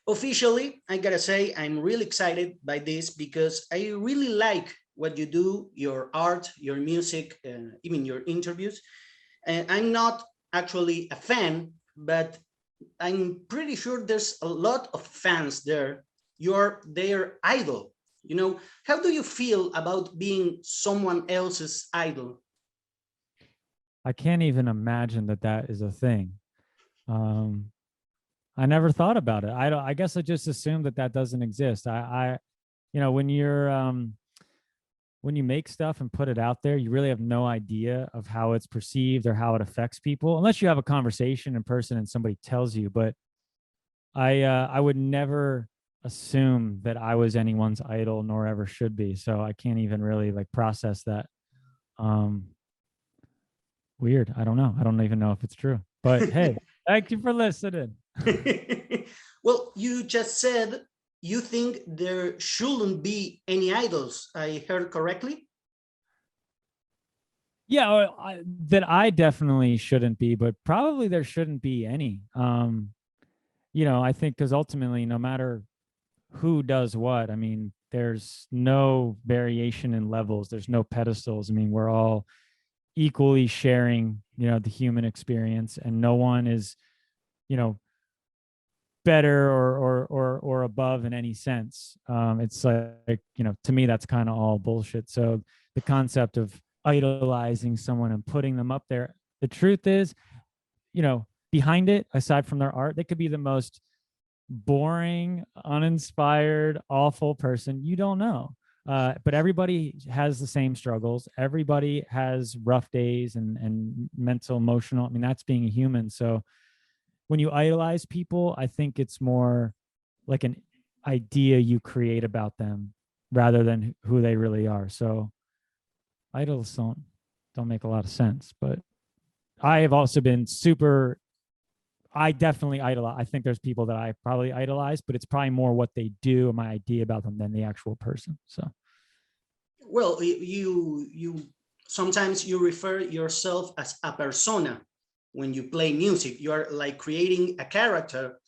officially, I gotta say, I'm really excited by this because I really like what you do, your art, your music, even your interviews. And I'm not actually a fan, but I'm pretty sure there's a lot of fans there. You're their idol. You know, how do you feel about being someone else's idol? I can't even imagine that that is a thing. Um, I never thought about it. I don't, I guess I just assumed that that doesn't exist. You know, when you make stuff and put it out there, you really have no idea of how it's perceived or how it affects people, unless you have a conversation in person and somebody tells you. But I would never assume that I was anyone's idol, nor ever should be. So I can't even really like process that. Um, Weird. I don't know. I don't even know if it's true. But hey, thank you for listening. Well, you just said you think there shouldn't be any idols. I heard correctly? Yeah, that I definitely shouldn't be, but probably there shouldn't be any. You know, I think because ultimately, no matter who does what, I mean, there's no variation in levels. There's no pedestals. I mean, we're all equally sharing, you know, the human experience, and no one is, you know, better or above in any sense. It's like, you know, to me that's kind of all bullshit. So the concept of idolizing someone and putting them up there, the truth is, you know, behind it, aside from their art, they could be the most boring, uninspired, awful person you don't know. But everybody has the same struggles. Everybody has rough days and mental, emotional. I mean, that's being a human. So when you idolize people, I think it's more like an idea you create about them rather than who they really are. So idols don't make a lot of sense. But I have also been super. I definitely idolize. I think there's people that I probably idolize, but it's probably more what they do and my idea about them than the actual person. So Well, you sometimes you refer yourself as a persona when you play music. You are like creating a character,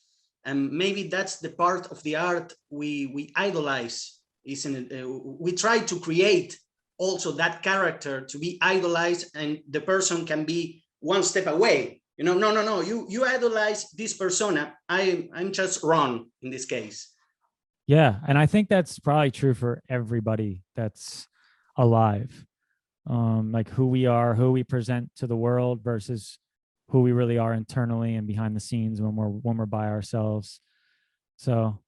and maybe that's the part of the art we idolize, isn't it? We try to create also that character to be idolized, and the person can be one step away. You know, no, no, no. You idolize this persona. I'm just wrong in this case. yeah, and I think that's probably true for everybody that's alive. Like who we are, who we present to the world versus who we really are internally and behind the scenes when we're by ourselves. So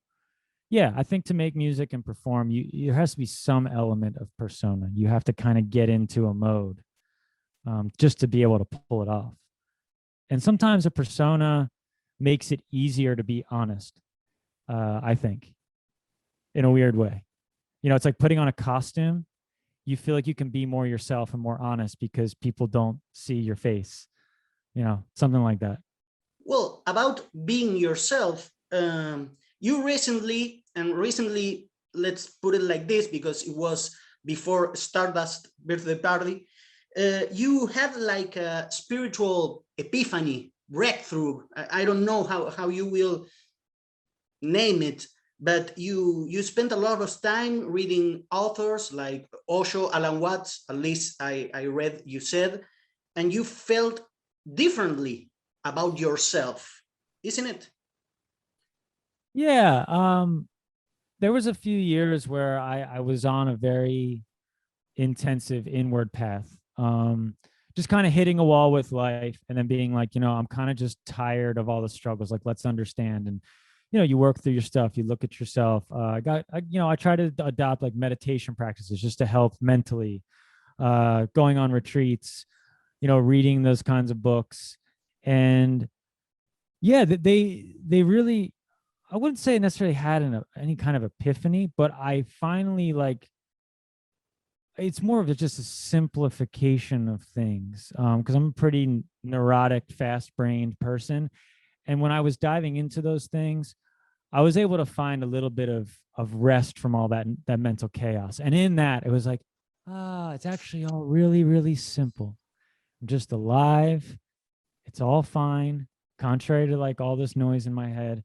yeah, I think to make music and perform, there has to be some element of persona. You have to kind of get into a mode just to be able to pull it off. And sometimes a persona makes it easier to be honest. I think, in a weird way. You know, it's like putting on a costume. You feel like you can be more yourself and more honest because people don't see your face. You know, something like that. Well, about being yourself, you recently, let's put it like this because it was before Stardust birthday party, you had like a spiritual epiphany, breakthrough. I don't know how you will name it, but you spent a lot of time reading authors like Osho, Alan Watts, at least I read you said, and you felt differently about yourself, isn't it? Yeah. There was a few years where I was on a very intensive inward path. Just kind of hitting a wall with life and then being like, you know, I'm kind of just tired of all the struggles. Like, let's understand. And, you know, you work through your stuff, you look at yourself. I try to adopt like meditation practices just to help mentally, going on retreats, you know, reading those kinds of books. And yeah, they really, I wouldn't say necessarily had any kind of epiphany, but I finally like, it's more of just a simplification of things because I'm a pretty neurotic, fast-brained person, and when I was diving into those things, I was able to find a little bit of rest from all that mental chaos, and in that, it was like, it's actually all really, really simple. I'm just alive. It's all fine, contrary to like all this noise in my head.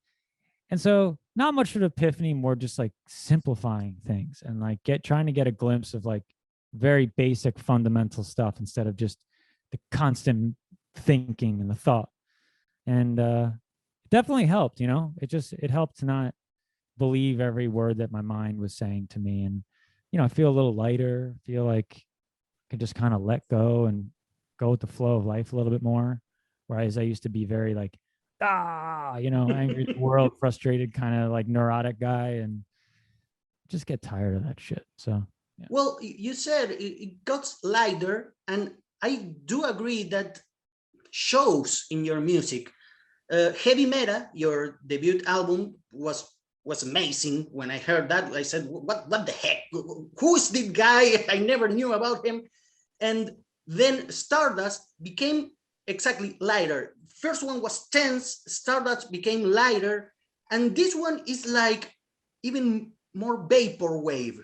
And so not much of an epiphany, more just like simplifying things and like trying to get a glimpse of like very basic fundamental stuff instead of just the constant thinking and the thought. And it definitely helped, it helped to not believe every word that my mind was saying to me. And, I feel a little lighter, feel like I can just kind of let go and go with the flow of life a little bit more. Whereas I used to be very like, angry at the world, frustrated, kind of like neurotic guy, and just get tired of that shit. So, yeah. Well, you said it got lighter, and I do agree that shows in your music. Heavy Meta, your debut album, was amazing. When I heard that, I said, "What the heck? Who is this guy? I never knew about him." And then Stardust became exactly lighter. First one was tense. Stardust became lighter, and this one is like even more vaporwave,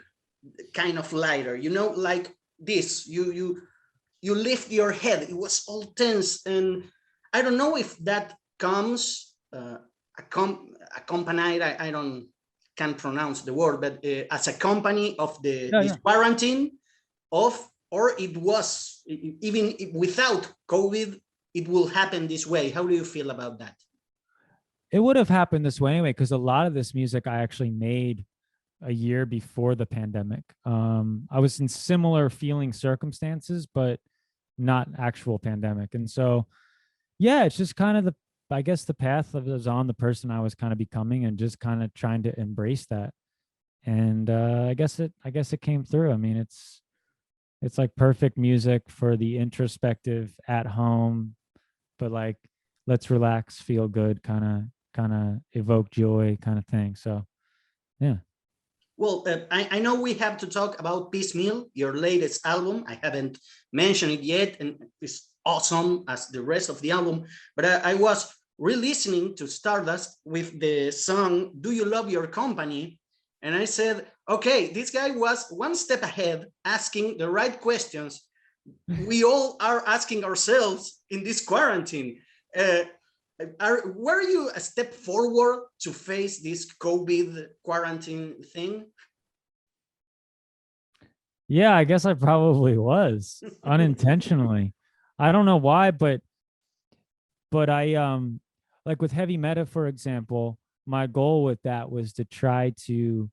kind of lighter. Like this. You lift your head. It was all tense, and I don't know if that comes accompanied. I don't can't pronounce the word, but as a company of this quarantine, or it was even without COVID, it will happen this way. How do you feel about that? It would have happened this way anyway, because a lot of this music I actually made a year before the pandemic. I was in similar feeling circumstances, but not actual pandemic. And so, yeah, it's just kind of I guess the path that was on, the person I was kind of becoming, and just kind of trying to embrace that. And I guess it came through. I mean, it's like perfect music for the introspective at home, but like, let's relax, feel good, kind of evoke joy kind of thing. So, yeah. Well, I know we have to talk about Peacemeal, your latest album. I haven't mentioned it yet, and it's awesome as the rest of the album. But I was re-listening to Stardust with the song "Do You Love Your Company?" And I said, okay, this guy was one step ahead, asking the right questions. We all are asking ourselves in this quarantine. Were you a step forward to face this COVID quarantine thing? Yeah, I guess I probably was unintentionally. I don't know why, but I like with Heavy Meta, for example, my goal with that was to try to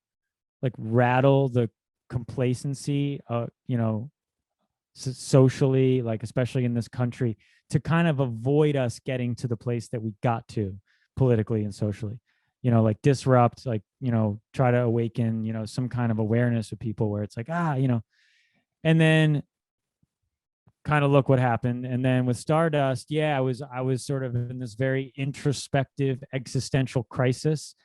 like rattle the complacency, socially, like especially in this country, to kind of avoid us getting to the place that we got to politically and socially, like disrupt, like, try to awaken, some kind of awareness with people where it's like, and then kind of look what happened. And then with Stardust, yeah, I was sort of in this very introspective existential crisis,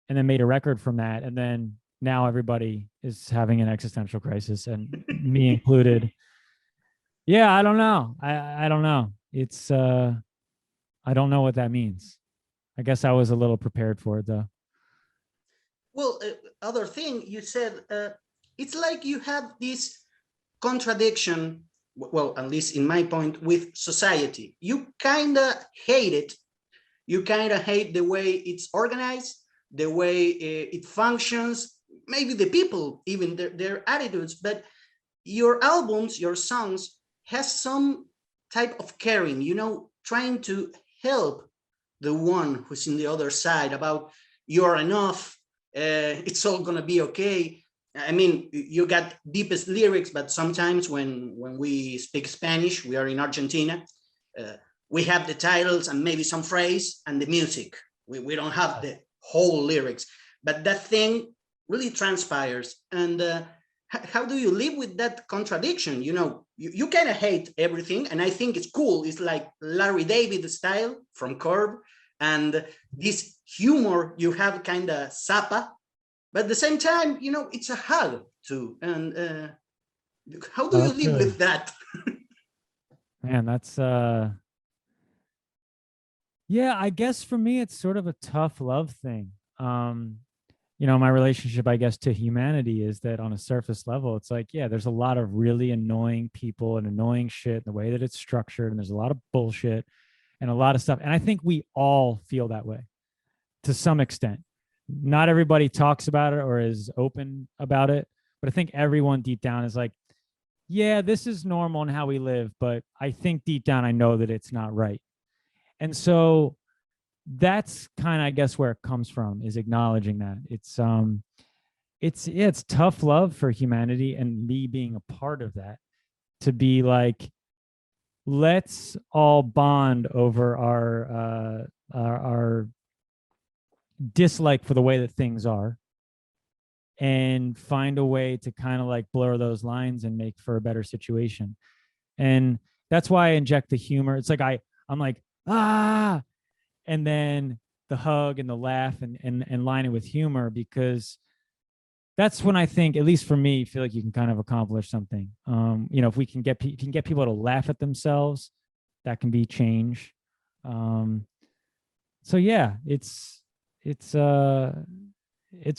and then made a record from that. And then now everybody is having an existential crisis, and me included. Yeah, I don't know. I don't know. It's I don't know what that means. I guess I was a little prepared for it though. Well, other thing you said, it's like you have this contradiction, well, at least in my point, with society. You kind of hate it. You kind of hate the way it's organized, the way it functions, maybe the people, even their attitudes. But your albums, your songs, has some type of caring, trying to help the one who's in the other side about you're enough, it's all gonna be okay. I mean, you got deepest lyrics, but sometimes when we speak Spanish, we are in Argentina, uh, we have the titles and maybe some phrase and the music. We don't have the whole lyrics, but that thing really transpires. And how do you live with that contradiction? You kind of hate everything, and I think it's cool. It's like Larry David style from Curb, and this humor you have kind of Zappa, but at the same time, it's a hug too. And how do you live with that? Man, that's yeah, I guess for me it's sort of a tough love thing. My relationship, I guess, to humanity is that on a surface level, it's like, yeah, there's a lot of really annoying people and annoying shit in the way that it's structured, and there's a lot of bullshit and a lot of stuff. And I think we all feel that way to some extent. not everybody talks about it or is open about it, but I think everyone deep down is like, yeah, this is normal and how we live, but I think deep down I know that it's not right. And so that's kind of, I guess, where it comes from, is acknowledging that it's tough love for humanity, and me being a part of that, to be like, let's all bond over our dislike for the way that things are, and find a way to kind of like blur those lines and make for a better situation. And that's why I inject the humor. It's like I'm like, ah, and then the hug and the laugh and line it with humor, because that's when I think, at least for me, feel like you can kind of accomplish something. If we can get people to laugh at themselves, that can be change. So yeah, it's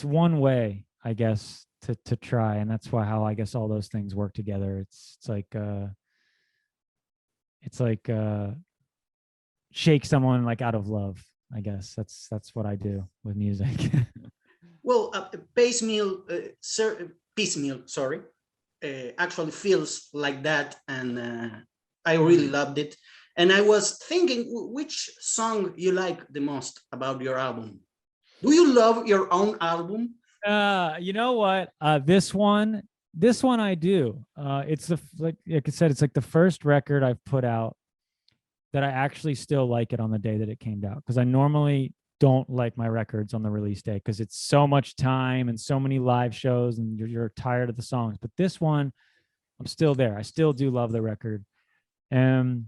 one way, I guess, to try, and that's why how I guess all those things work together. It's like shake someone like out of love. I guess that's what I do with music. Well, Peacemeal, sorry, actually feels like that, and I really loved it. And I was thinking, which song you like the most about your album? Do you love your own album? You know what? This one I do. It's like I said, it's like the first record I've put out that I actually still like it on the day that it came out, because I normally don't like my records on the release day because it's so much time and so many live shows and you're tired of the songs. But this one, I'm still there. I still do love the record. And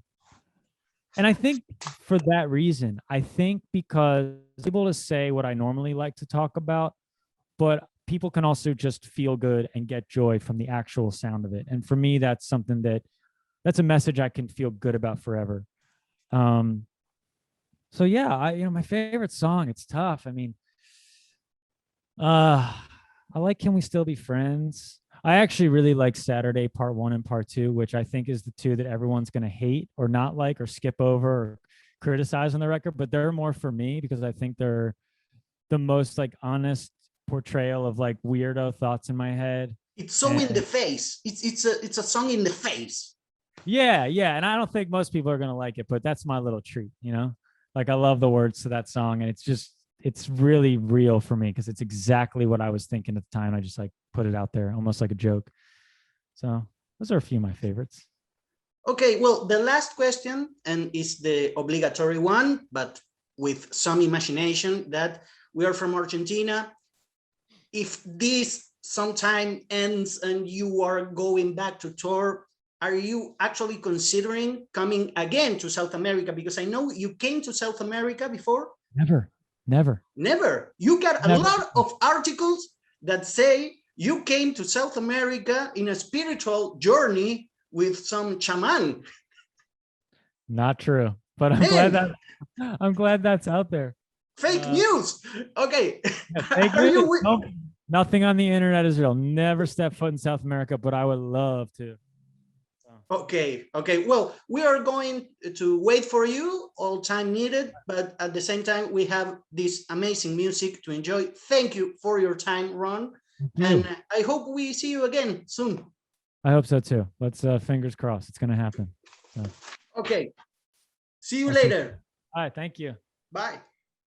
I think for that reason, I think because I'm able to say what I normally like to talk about, but people can also just feel good and get joy from the actual sound of it. And for me, that's something that's a message I can feel good about forever. So yeah, my favorite song, it's tough. I mean, I like Can We Still Be Friends? I actually really like Saturday Part 1 and Part 2, which I think is the two that everyone's going to hate or not like or skip over or criticize on the record, but they're more for me because I think they're the most like honest portrayal of like weirdo thoughts in my head. It's so in the face. It's a song in the face. Yeah, and I don't think most people are going to like it, but that's my little treat, Like I love the words to that song, and it's really real for me because it's exactly what I was thinking at the time. I just like put it out there almost like a joke. So those are a few of my favorites. Okay, well, the last question, and is the obligatory one, but with some imagination, that we are from Argentina. If this sometime ends and you are going back to tour, are you actually considering coming again to South America? Because I know you came to South America before. Never. You got a lot of articles that say you came to South America in a spiritual journey with some shaman. Not true, but I'm glad that's out there. Fake news. Okay. Fake news. Nothing on the internet is real. Never step foot in South America, but I would love to. Okay. Well, we are going to wait for you all time needed, but at the same time, we have this amazing music to enjoy. Thank you for your time, Ron. And I hope we see you again soon. I hope so too. Let's fingers crossed. It's going to happen. So. Okay. See you later. All right. Thank you. Bye.